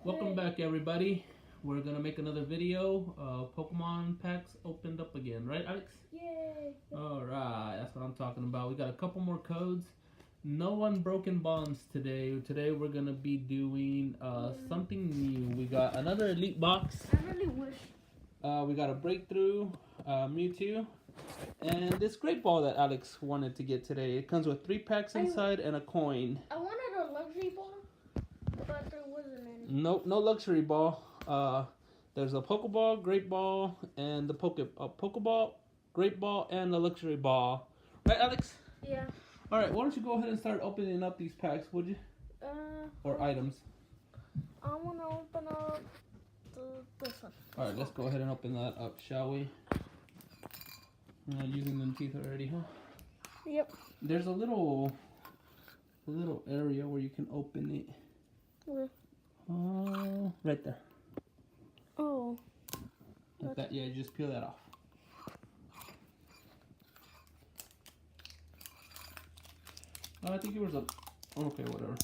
Welcome back, everybody. We're gonna make another video. Pokemon packs opened up again, right, Alex? Yay! Alright, that's what I'm talking about. We got a couple more codes. No unbroken bonds today. Today we're gonna be doing something new. We got another elite box. I really wish. We got a breakthrough Mewtwo. And this great ball that Alex wanted to get today. It comes with 3 packs inside and a coin. I wanted a luxury ball, but there wasn't any. Nope, no luxury ball. There's a Pokeball, Great Ball, and the Pokeball, Great Ball, and the luxury ball. Right, Alex? Yeah. All right. Why don't you go ahead and start opening up these packs, would you? Or items. I want to open up this one. All right. Let's go ahead and open that up, shall we? You're not using them teeth already, huh? Yep. There's a little area where you can open it. Where? Right there. Oh. Like that. Yeah, just peel that off. I think it was okay, whatever.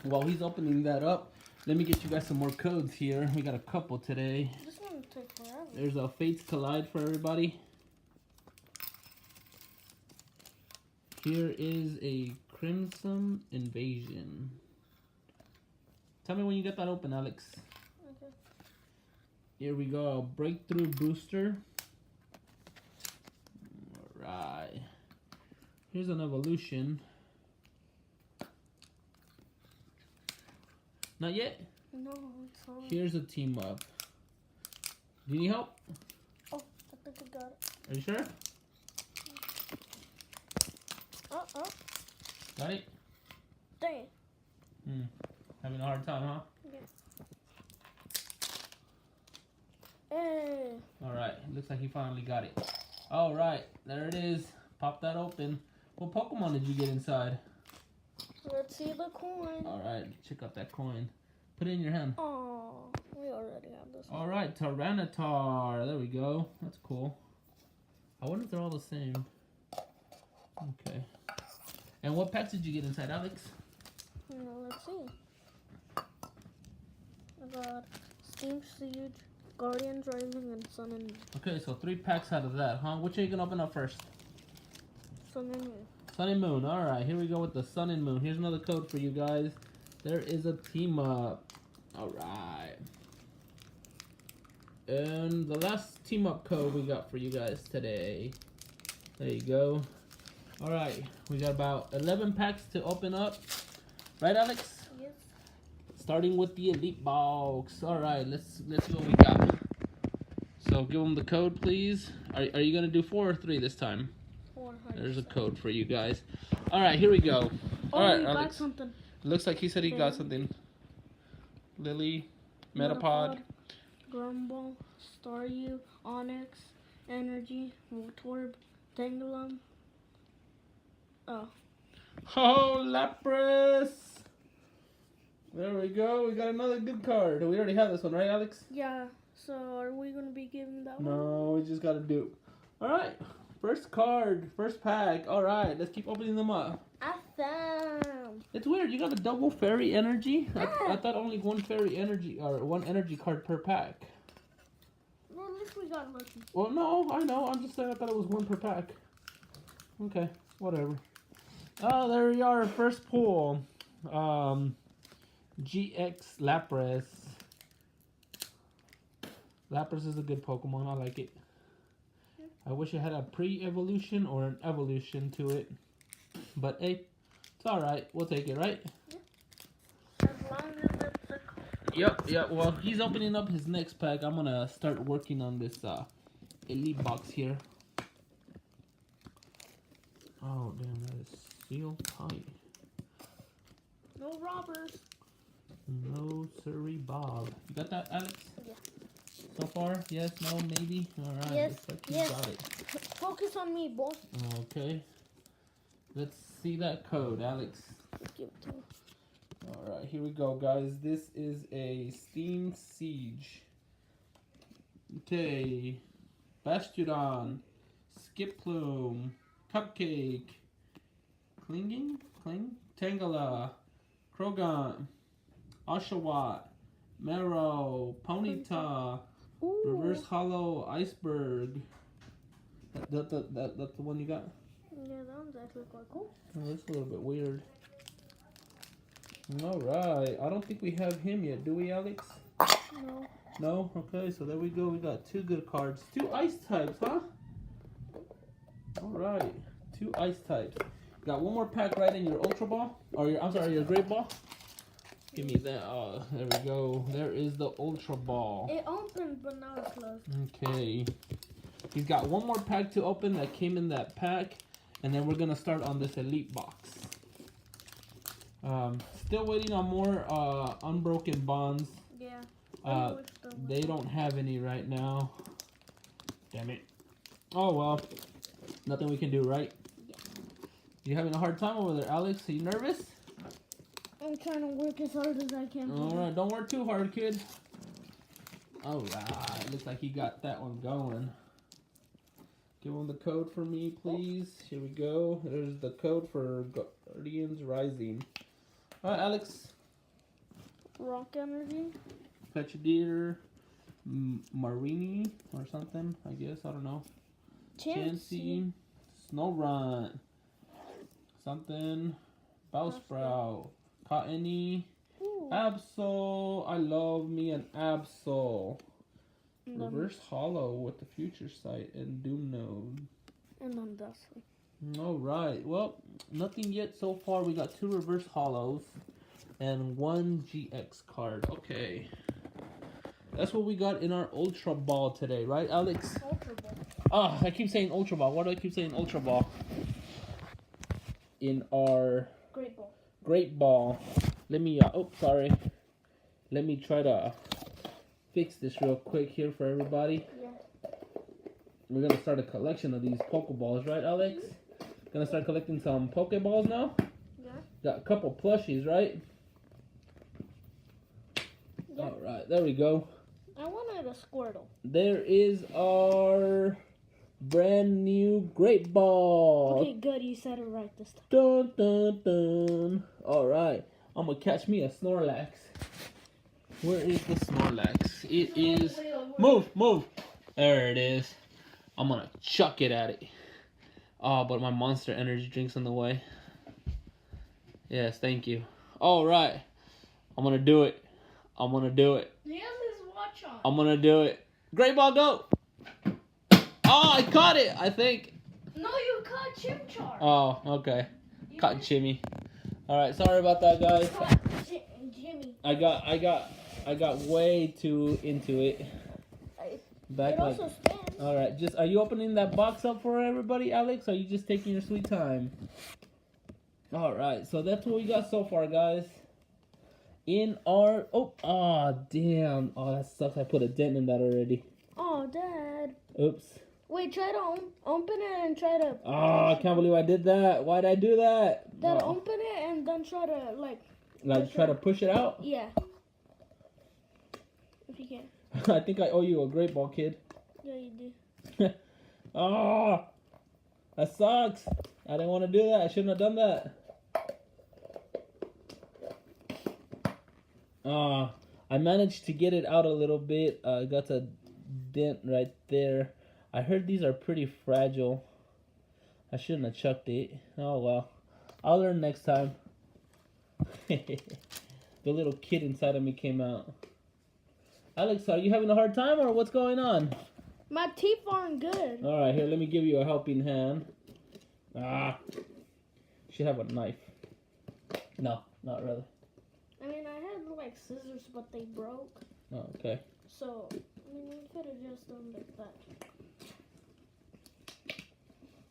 While he's opening that up, let me get you guys some more codes here. We got a couple today. This one will take forever. There's a Fates Collide for everybody. Here is a Crimson Invasion. Tell me when you get that open, Alex. Okay. Here we go, a Breakthrough Booster. Alright. Here's an evolution. Not yet? No, it's not. Here's a team up. Do you need help? Oh, I think I got it. Are you sure? Oh. Got it? Dang. Having a hard time, huh? Yeah. Hey. Alright, looks like he finally got it. Alright, there it is. Pop that open. What Pokemon did you get inside? Let's see the coin. Alright, check out that coin. Put it in your hand. Oh, we already have this one. Alright, Tyranitar. There we go. That's cool. I wonder if they're all the same. Okay. And what packs did you get inside, Alex? Let's see. I got Steam Siege, Guardians Rising, and Sun and Moon. Okay, so 3 packs out of that, huh? Which are you gonna open up first? Sun and Moon. Sun and Moon. Alright, here we go with the Sun and Moon. Here's another code for you guys. There is a team up. Alright. And the last team up code we got for you guys today. There you go. Alright, we got about 11 packs to open up. Right, Alex? Yes. Starting with the elite box. Alright, let's see what we got. So give them the code, please. Are you gonna do 4 or 3 this time? 400. There's a code for you guys. Alright, here we go. Oh, Alright, you got Alex. something. Looks like he said he got something. Lily, Metapod. Grumble, Staryu, Onyx, Energy, Voltorb, Tangela. Oh. Oh, Lapras! There we go. We got another good card. We already have this one, right, Alex? Yeah, so are we going to be giving that one? No, we just got to do. Alright, first card, first pack. Alright, let's keep opening them up. I found. It's weird. You got a double fairy energy? I thought only one fairy energy, or one energy card per pack. Well, at least we got lucky. Well, no, I know. I'm just saying I thought it was one per pack. Okay, whatever. Oh, there we are. First pull. GX Lapras. Lapras is a good Pokemon. I like it. I wish it had a pre-evolution or an evolution to it. But hey, it's alright. We'll take it, right? Yeah. As long as it's a code. Yep. Well, he's opening up his next pack. I'm gonna start working on this elite box here. Oh, damn, that is sealed tight. No robbers. No, sirree, Bob. You got that, Alex? Yeah. So far? Yes, no, maybe? Alright, Yes, looks like you yes. got it. Focus on me, boss. Okay. Let's see that code, Alex. Give it to me. Alright, here we go, guys. This is a Steam Siege. Okay. Bastiodon. Skiploom. Cupcake. Tangela. Krogan, Oshawott, Marrow, Ponyta, Ooh. Reverse Hollow, Iceberg. That's the one you got? Yeah, that one's actually quite cool. Oh, that's a little bit weird. Alright, I don't think we have him yet, do we, Alex? No. No? Okay, so there we go. We got 2 good cards. 2 ice types, huh? Alright, 2 ice types. Got one more pack right in your Ultra Ball. Or your Great Ball. Give me that. There we go. There is the Ultra Ball. It opened, but now it's closed. Okay. He's got one more pack to open that came in that pack. And then we're going to start on this Elite Box. Still waiting on more Unbroken Bonds. Yeah. They don't have any right now. Damn it. Oh, well. Nothing we can do, right? Yeah. You having a hard time over there, Alex? Are you nervous? I'm trying to work as hard as I can. Alright, don't work too hard, kid. Alright, looks like he got that one going. Give him the code for me, please. Here we go. There's the code for Guardians Rising. Alright, Alex. Rock Energy. Petrideer. Marini or something, I guess. I don't know. Chansey. Snorunt. Something. Bowsprout. Cottony. Absol. I love me an Absol. Reverse Hollow with the Future Sight and Doom Node. And then Dusty. Alright, well, nothing yet so far. We got 2 Reverse Hollows and 1 GX card. Okay. That's what we got in our Ultra Ball today, right, Alex? Ultra Ball. Ah, I keep saying Ultra Ball. Why do I keep saying Ultra Ball? In our Great Ball. Great Ball. Let me, sorry. Let me try to fix this real quick here for everybody. Yeah. We're going to start a collection of these Pokeballs, right, Alex? Gonna start collecting some Pokeballs now? Yeah. Got a couple plushies, right? Yeah. Alright, there we go. I wanted a Squirtle. There is our brand new Great Ball. Okay, good. You said it right this time. Dun, dun, dun. Alright, I'm gonna catch me a Snorlax. Where is the Snorlax? It is... Move! There it is. I'm gonna chuck it at it. Oh, but my Monster Energy drink's in the way. Yes, thank you. Alright. I'm gonna do it. He has his watch on. I'm gonna do it. Great Ball, go! Oh, I caught it, I think. No, you caught Chimchar. Oh, okay. Caught Jimmy. Alright, sorry about that, guys. Caught Jimmy. I got way too into it. Back It like... also stands. Alright, are you opening that box up for everybody, Alex? Or are you just taking your sweet time? Alright, so that's what we got so far, guys. In our... Oh, damn. Oh, that sucks. I put a dent in that already. Oh, Dad. Oops. Wait, try to open it and try to... Oh, I can't believe I did that. Why'd I do that? Dad, Oh. open it and then try to, Try to push it out? Yeah. If you can. I think I owe you a Great Ball, kid. Yeah, you do. Oh, that sucks. I didn't want to do that. I shouldn't have done that. I managed to get it out a little bit. I got a dent right there. I heard these are pretty fragile. I shouldn't have chucked it. Oh well. I'll learn next time. The little kid inside of me came out. Alex, are you having a hard time or what's going on? My teeth aren't good. Alright, here, let me give you a helping hand. Should have a knife. No, not really. I mean, I had like scissors, but they broke. Oh, okay. So, I mean, we could have just done like that.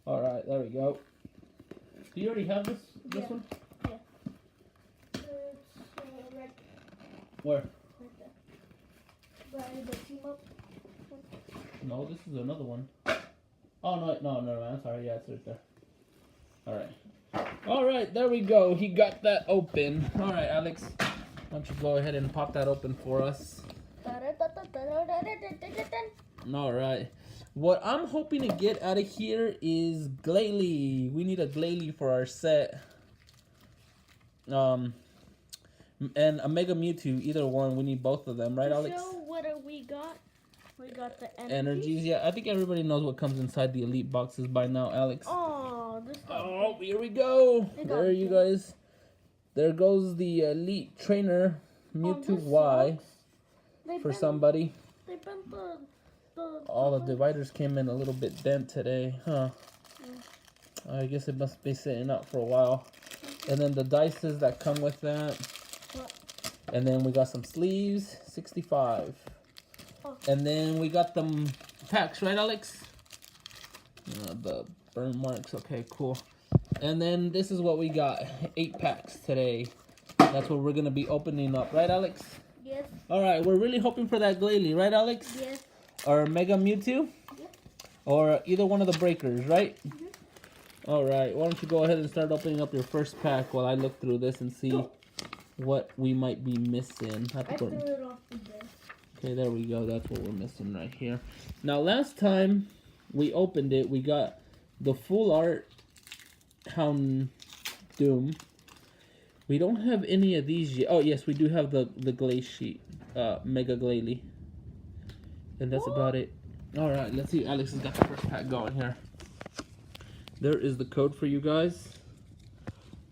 Alright, there we go. Do you already have this Yeah. one? Yeah. It's right Where? there. By the team up. No, this is another one. Oh, no, man. I'm sorry. Yeah, it's right there. Alright. Alright, there we go. He got that open. Alright, Alex. Why don't you go ahead and pop that open for us? Alright. What I'm hoping to get out of here is Glalie. We need a Glalie for our set. and a Mega Mewtwo. Either one. We need both of them, right, Alex? So what do we got? We got the Energies. Yeah, I think everybody knows what comes inside the elite boxes by now, Alex. Oh, this. Oh, here we go. There you guys. There goes the elite trainer Mewtwo Y for somebody. They bent All the dividers came in a little bit bent today, huh? I guess it must be sitting out for a while. And then the dices that come with that. And then we got some sleeves, 65. And then we got them packs, right, Alex? The burn marks. Okay, cool. And then this is what we got. 8 packs today. That's what we're going to be opening up. Right, Alex? Yes. All right. We're really hoping for that Glalie. Right, Alex? Yes. Or Mega Mewtwo? Yes. Or either one of the breakers, right? Mm-hmm. All right. Why don't you go ahead and start opening up your first pack while I look through this and see what we might be missing. I threw it off the bed. Okay, there we go. That's what we're missing right here. Now, last time we opened it, we got the full art Hound Doom. We don't have any of these yet. Oh, yes, we do have the Glalie sheet. Mega Glalie. And that's about it. All right, let's see. Alex has got the first pack going here. There is the code for you guys.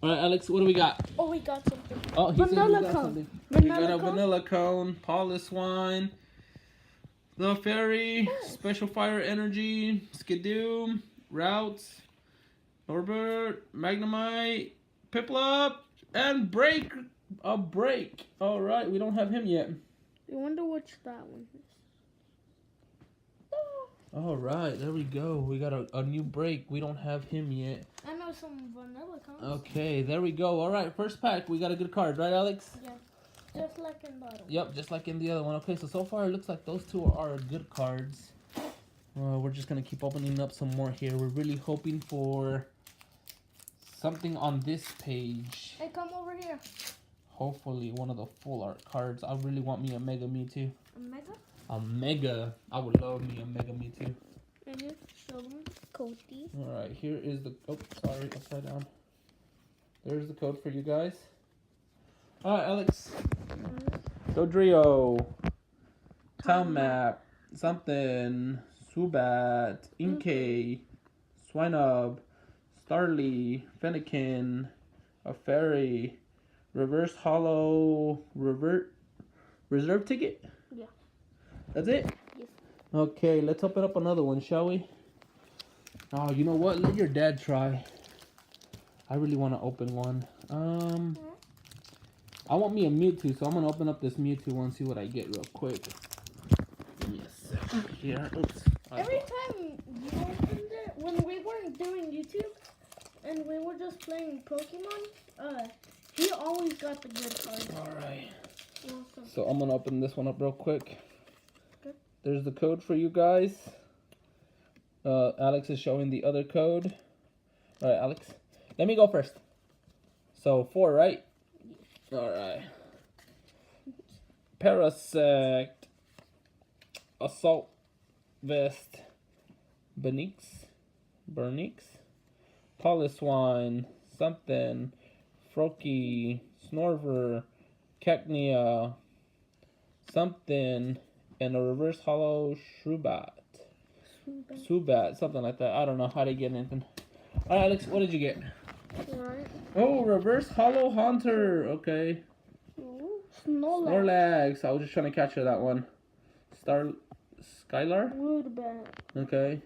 All right, Alex, what do we got? Oh, we got something. Oh, he said we got something. We got a vanilla cone, Paulus wine, the fairy, special fire energy, Skidoo, routes, Norbert, Magnemite, Piplup, and break. A break. All right, we don't have him yet. I wonder which that one is. All right, there we go. We got a new break. We don't have him yet. I know some vanilla cones. Okay, there we go. All right, first pack. We got a good card, right, Alex? Yeah, just like in the other one. Yep, just like in the other one. Okay, so far it looks like those two are good cards. We're just going to keep opening up some more here. We're really hoping for something on this page. Hey, come over here. Hopefully one of the full art cards. I really want me a Mega Mewtwo. A mega? A Mega. I would love me a Mega Mewtwo. And you show them Cody. Alright, here is the... Oh, sorry, upside down. There's the code for you guys. Alright, Alex. Dodrio. Town Map. Something. Subat. Inkay. Swinub. Starly. Fennekin. A Fairy. Reverse Hollow. Reserve ticket? Yeah. That's it? Yes. Okay, let's open up another one, shall we? Oh, you know what? Let your dad try. I really want to open one. I want me a Mewtwo, so I'm going to open up this Mewtwo one and see what I get real quick. Give me a second here. Oops. Every time you opened it, when we weren't doing YouTube, and we were just playing Pokemon, he always got the good cards. Alright. Awesome. So I'm going to open this one up real quick. Okay. There's the code for you guys. Alex is showing the other code. Alright, Alex. Let me go first. So 4, right? Alright. Parasect. Assault Vest. Bernix. Poliswine. Something. Froakie. Snorver. Cacnea. Something. And a reverse hollow Shubat. Subat, something like that. I don't know how to get anything. Alright, Alex, what did you get? Right. Oh, reverse hollow Haunter. Okay. Snorlax. I was just trying to capture that one. Skylar? Woodbat. Okay.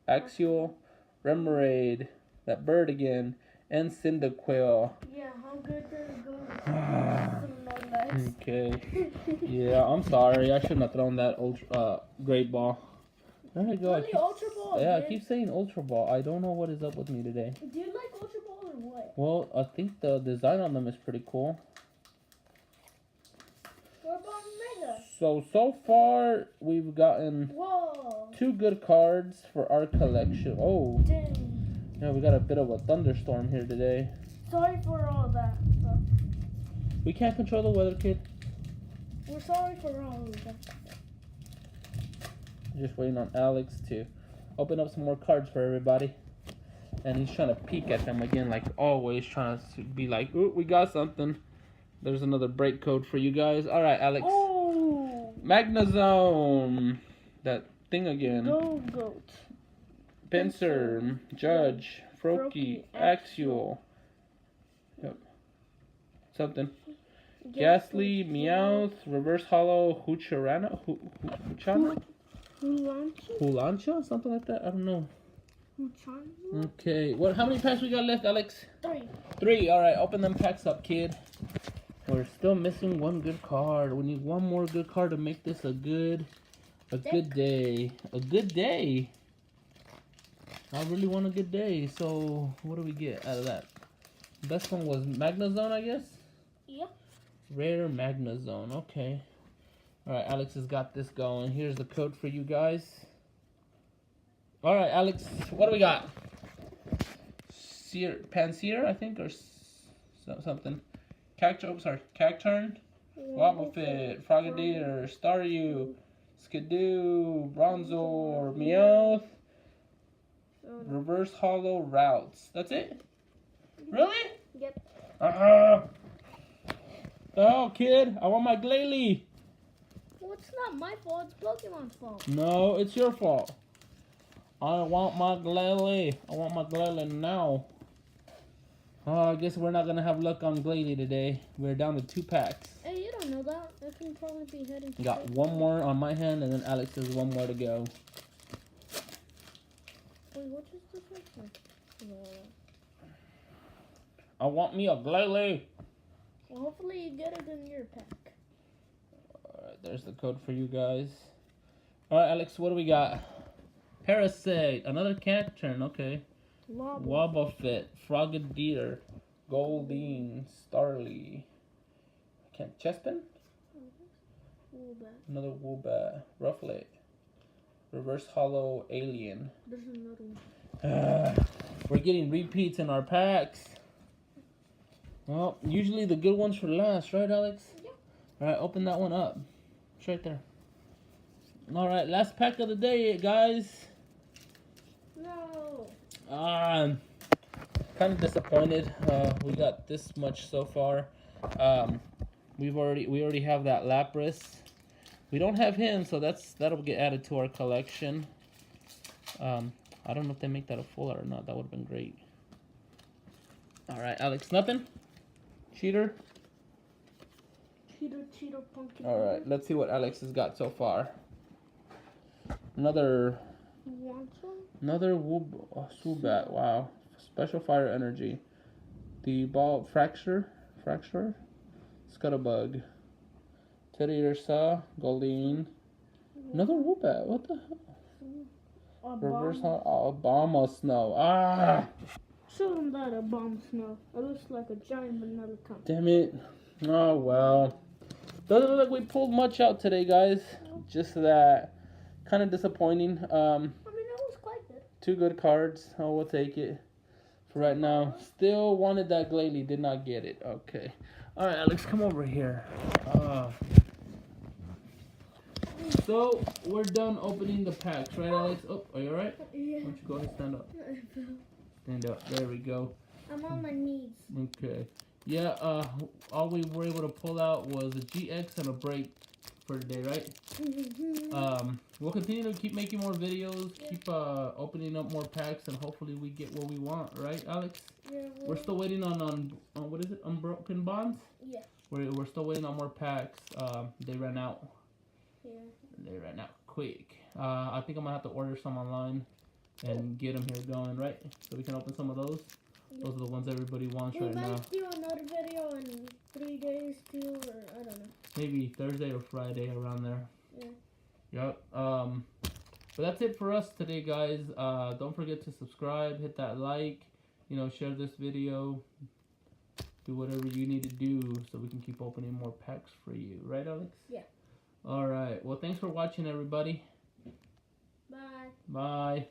Axial. Remoraid. That bird again. And Cyndaquil. Yeah, how good did it go? Okay. Yeah, I'm sorry. I shouldn't have thrown that great ball. There we go. Ultra Ball. Yeah, I keep saying Ultra Ball. I don't know what is up with me today. Do you like Ultra Ball or what? Well, I think the design on them is pretty cool. What about Mega? So far, we've gotten 2 good cards for our collection. Oh, Dang. yeah, we got a bit of a thunderstorm here today. Sorry for all that stuff. We can't control the weather, kid. We're sorry for all of that. Just waiting on Alex to open up some more cards for everybody. And he's trying to peek at them again, like always, trying to be like, ooh, we got something. There's another break code for you guys. All right, Alex. Oh. Magnazone. That thing again. Go Goat. Pinsir. Judge. Froakie. Axial. Yep. Something. Ghastly. Meowth. Reverse Hollow. Huchana. Hulancha? Something like that? I don't know. Okay. What? How many packs we got left, Alex? 3. 3. All right. Open them packs up, kid. We're still missing one good card. We need one more good card to make this a good day. A good day. I really want a good day. So what do we get out of that? Best one was Magnazone, I guess. Yeah. Rare Magnazone. Okay. All right. Alex has got this going. Here's the code for you guys. All right, Alex. What do we got? Pansear, I think, or something. Cacturn, Wobbuffet, Frogadier, Staryu, Skidoo, Bronzor, Meowth, Reverse Hollow, Routes. That's it? Really? Yep. Oh, kid, I want my Glalie. Well, it's not my fault. It's Pokemon's fault. No, it's your fault. I want my Glalie. I want my Glalie now. Oh, I guess we're not going to have luck on Glalie today. We're down to 2 packs. Hey, you don't know that. I can probably be heading to Got one more on my hand, and then Alex has one more to go. Wait, what is this one? I want me a Glalie. Well, hopefully you get it in your pack. Alright, there's the code for you guys. Alright, Alex, what do we got? Parasite, another Cacturn, okay. Wobbuffet, Frogadier, Goldeen, Starly. Chespin? Another Woobat. Rufflet. Reverse Hollow, Alien. There's another one. We're getting repeats in our packs. Well, usually the good ones for last, right, Alex? Yeah. Alright, open that one up. It's right there. Alright, last pack of the day, guys. No. Kind of disappointed. We got this much so far. We already have that Lapras. We don't have him, so that'll get added to our collection. I don't know if they make that a full art or not. That would have been great. All right, Alex, nothing. Cheater. Cheater, pumpkin. All right, let's see what Alex has got so far. Another Swoobat. Wow. Special Fire Energy. The Ball Fracture. Scuttlebug. Teddy Ursa. Goldeen. Another Woobat. What the hell? Reverse Obama Snow. Show them that Obama Snow. It looks like a giant vanilla cup. Damn it. Oh well. Doesn't look like we pulled much out today, guys. Just that. Kind of disappointing. I mean, it was quite good. 2 good cards. Oh, we'll take it for right now. Still wanted that Glalie. Did not get it. Okay. All right, Alex, come over here. So we're done opening the packs, right, Alex? Oh, are you alright? Yeah. Why don't you go ahead and stand up? Stand up. There we go. I'm on my knees. Okay. Yeah. All we were able to pull out was a GX and a break for today, right? We'll continue to keep making more videos, keep opening up more packs, and hopefully we get what we want, right, Alex? Yeah. We're still waiting on what is it? Unbroken Bonds? Yeah. We're still waiting on more packs. They ran out. Yeah. They ran out quick. I think I'm gonna have to order some online and get them here going, right? So we can open some of those. Yeah. Those are the ones everybody wants right now. We might do another video in 3 days too, or I don't know. Maybe Thursday or Friday around there. Yeah. Yep. But that's it for us today, guys. Don't forget to subscribe, hit that like, share this video, do whatever you need to do so we can keep opening more packs for you. Right, Alex? Yeah. All right. Well, thanks for watching, everybody. Bye. Bye.